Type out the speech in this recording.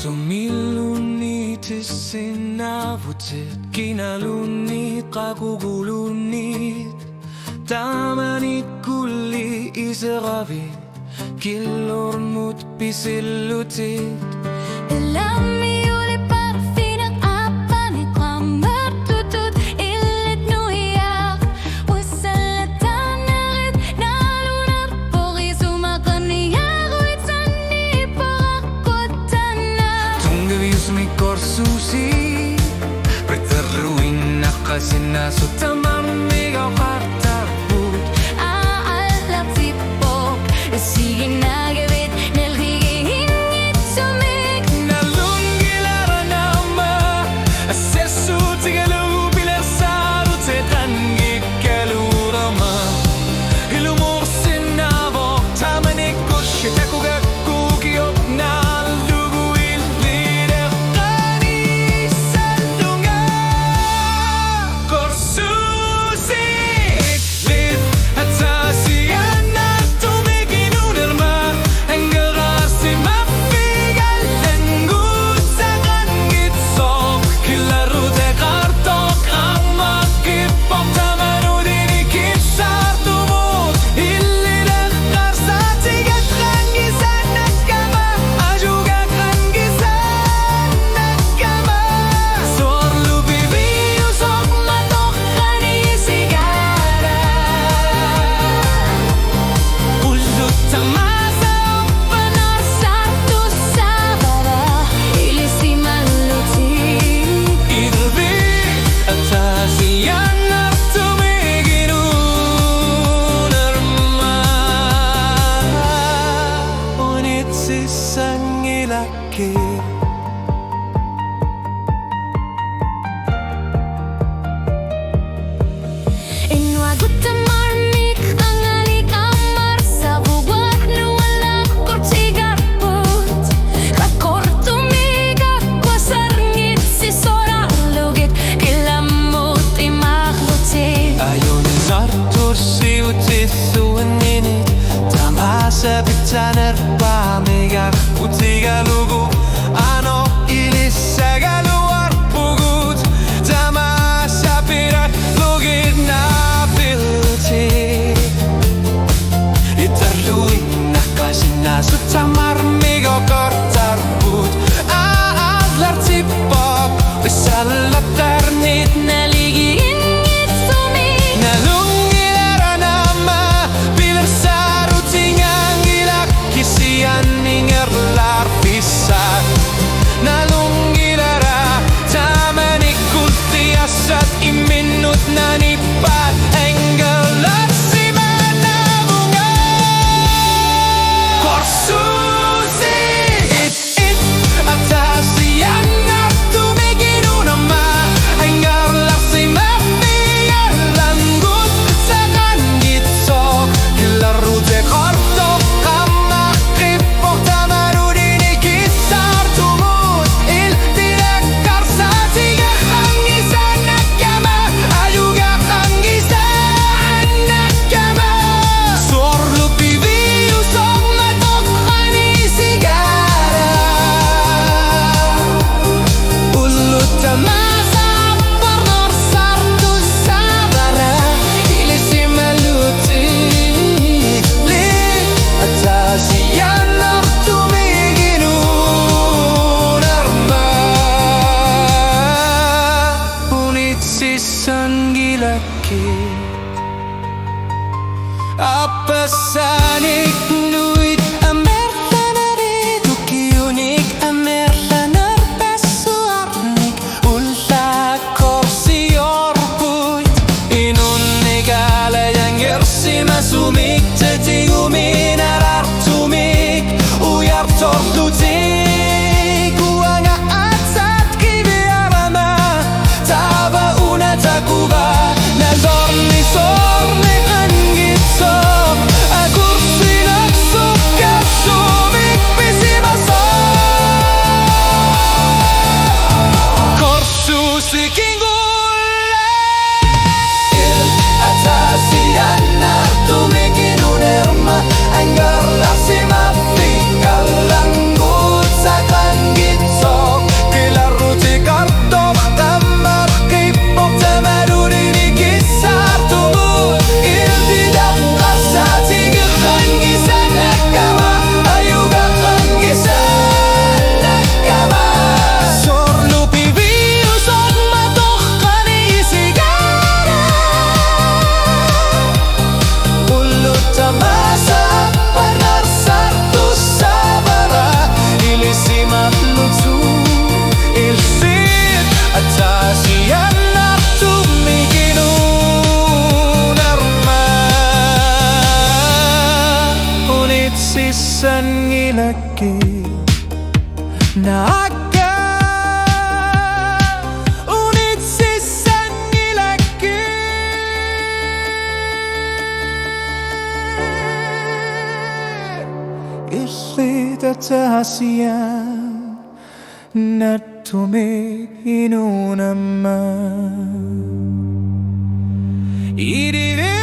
Sumilunit isinavutit, kinalunit kakukulunit, tamanit kulli iseravit, killormut pisillutit. Elämi oli parfinak apani qammartutut illit nuhiaq wassalla tanarit nalunar porisuma qanniyaruit sanni paraqqutana Tungaviusmi korsusi Preterruin naqasina sutamammiga qartarbut Aallatipok siginagavit nalgigihinnitsumik Nalungilaranama Assessutigalu bilersarutsetangikkalurama Ilumursinavo tamanikkushitakugakkukiyop nalluguillideqqani sallunga Korsusi iklit atasiyanartumikinunirma Engerasimafigallengussaqangitsok Killarute qartoq ammakkippoq tamanudini kissartumut Illideqqarsatigatqangisannakkama Ajugaqqangisannakkama Sorlu bibiusoqma toqqani sigara Ulluttamasa oppanar sartu sabara ilisimalluti Irvi atasiyanartumiginunarma Unitsissangilakki Inwagutamarmik angalik amar sabugat nuwalak kortigarput Kakortumigak kwasarngit si soralugit kilamut imaklutit Ayunin artursiutithuanninit Tamasa bitanerpamigak utigalugu Ano ilissagaluarpugut Tamasa pirak lugit napiltit Itarluin nakasinasutamarmigo kortarbut Aallartippok Lissallatarnit Naligihinnitsumik Nalungilaranama Bilersarutiangangilak Kisianningerlar pisat Nalungilara Tamanikkultiassat Iminut nanipat Engelar simanabunga Korsusi it atasiyanartumiginunama Engelar simafigalangut Saqangitsok Killarute qartoq qammaqqippoq tamarudini kissartumut Iltideqqarsatigaqqangisannakkama Ajugaqqangisannakkama Sorlu bibiusoqma toqqani sigara Ulluttamasa opparnor sartu sabara Ilisimaluti li atasiyanartumiginunarma Unitsissangilakki Appasanik nuit amerlanarit Tukiunik amerlanar passuarnik Ulla korsiorpuit Inunnigaalajangersima Tetiuminarartumik Uyartorlutik Uanga atsat kiviarama Tava unatakuva Naldorni sorni qangitsok Akursinak sukkasumik pisimasok Korsusi kingulla Il atasiyanartumiginunarma Engerlar simafigalangut ilaki Naaka unitsissan ilaki Illitatahasia Nattume inunamma Irive